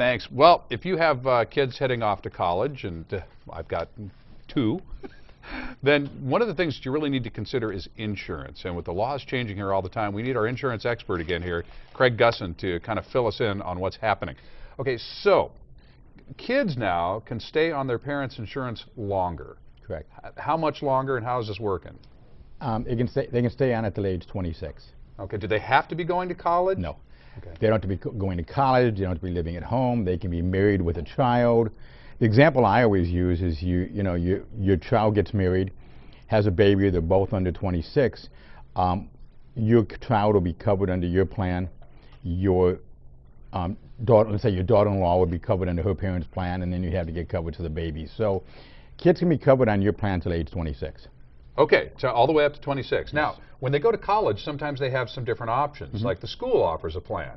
Thanks. Well, if you have kids heading off to college, and I've got two, then one of the things that you really need to consider is insurance. And with the laws changing here all the time, we need our insurance expert again here, Craig Gusson, to kind of fill us in on what's happening. Okay, so kids now can stay on their parents' insurance longer. Correct. How much longer, and how is this working? They can stay on until age 26. Okay, do they have to be going to college? No. Okay. They don't have to be going to college. They don't have to be living at home. They can be married with a child. The example I always use is your child gets married, has a baby. They're both under 26. Your child will be covered under your plan. Your let's say your daughter-in-law will be covered under her parents' plan, and then you have to get covered to the baby. So kids can be covered on your plan till age 26. Okay, so all the way up to 26. Now, when they go to college, sometimes they have some different options, like the school offers a plan.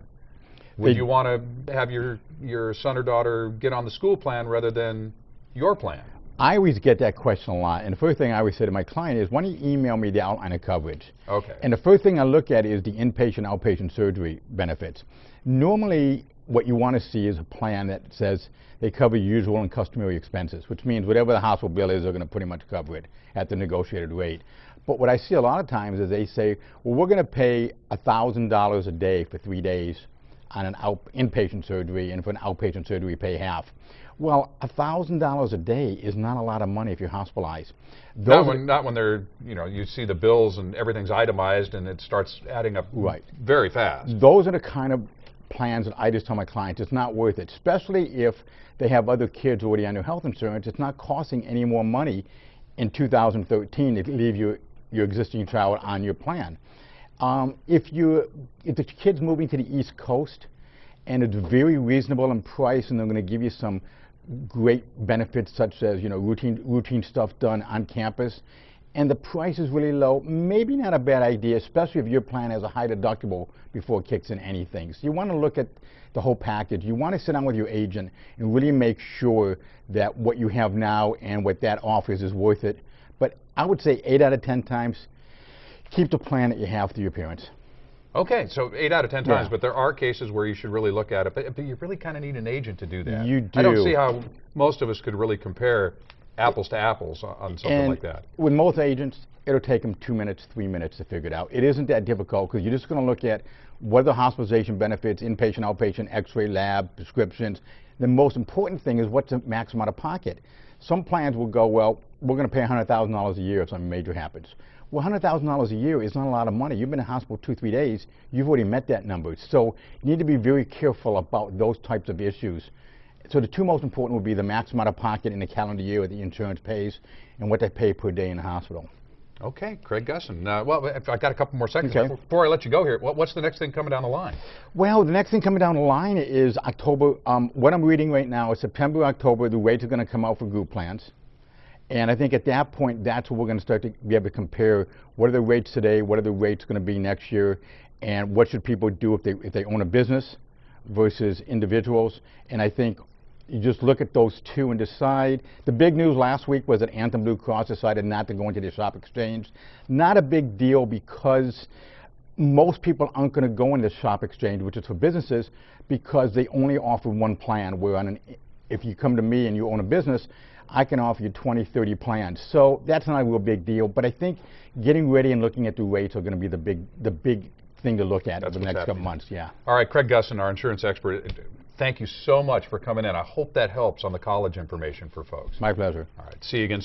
Would you want to have your son or daughter get on the school plan rather than your plan? I always get that question a lot, and the first thing I always say to my client is, why don't you email me the outline of coverage? Okay. And the first thing I look at is the inpatient, outpatient surgery benefits. Normally, what you want to see is a plan that says they cover usual and customary expenses, which means whatever the hospital bill is, they're going to pretty much cover it at the negotiated rate. But what I see a lot of times is they say, well, we're going to pay $1,000 a day for 3 days on an inpatient surgery, and for an outpatient surgery, pay half. Well, $1,000 a day is not a lot of money if you're hospitalized. Not when they're, you see the bills and everything's itemized and it starts adding up very fast. Those are the kind of plans that I just tell my clients it's not worth it, especially if they have other kids already on their health insurance. It's not costing any more money in 2013 to leave your existing child on your plan. If the kid's moving to the East Coast and it's very reasonable in price and they're going to give you some great benefits such as routine stuff done on campus, and the price is really low, maybe not a bad idea, especially if your plan has a high deductible before it kicks in anything. So you want to look at the whole package. You want to sit down with your agent and really make sure that what you have now and what that offers is worth it. But I would say 8 out of 10 times, keep the plan that you have through your parents. Okay, so 8 out of 10 times, but there are cases where you should really look at it, but you really kind of need an agent to do that. You do. I don't see how most of us could really compare apples to apples on something like that. With most agents, it'll take them 2 minutes, 3 minutes to figure it out. It isn't that difficult because you're just going to look at what are the hospitalization benefits, inpatient, outpatient, x-ray, lab, prescriptions. The most important thing is what's the maximum out of pocket. Some plans will go, well, we're going to pay $100,000 a year if something major happens. Well, $100,000 a year is not a lot of money. You've been in hospital 2-3 days. You've already met that number. So you need to be very careful about those types of issues. So the two most important would be the maximum out of pocket in the calendar year that the insurance pays and what they pay per day in the hospital. Okay, Craig Gusson. Well, I've got a couple more seconds. Okay. Before I let you go here, what's the next thing coming down the line? Well, the next thing coming down the line is October. What I'm reading right now is September, October, the rates are going to come out for group plans. And I think at that point, that's where we're going to start to be able to compare what are the rates today, what are the rates going to be next year, and what should people do if they own a business versus individuals. And I think you just look at those two and decide. The big news last week was that Anthem Blue Cross decided not to go into the shop exchange. Not a big deal because most people aren't going to go into the shop exchange, which is for businesses, because they only offer one plan, where if you come to me and you own a business, I can offer you 20, 30 plans. So that's not a real big deal, but I think getting ready and looking at the rates are going to be the big thing to look at over the next couple months. Yeah. All right, Craig Gusson, our insurance expert, thank you so much for coming in. I hope that helps on the college information for folks. My pleasure. All right, see you again soon.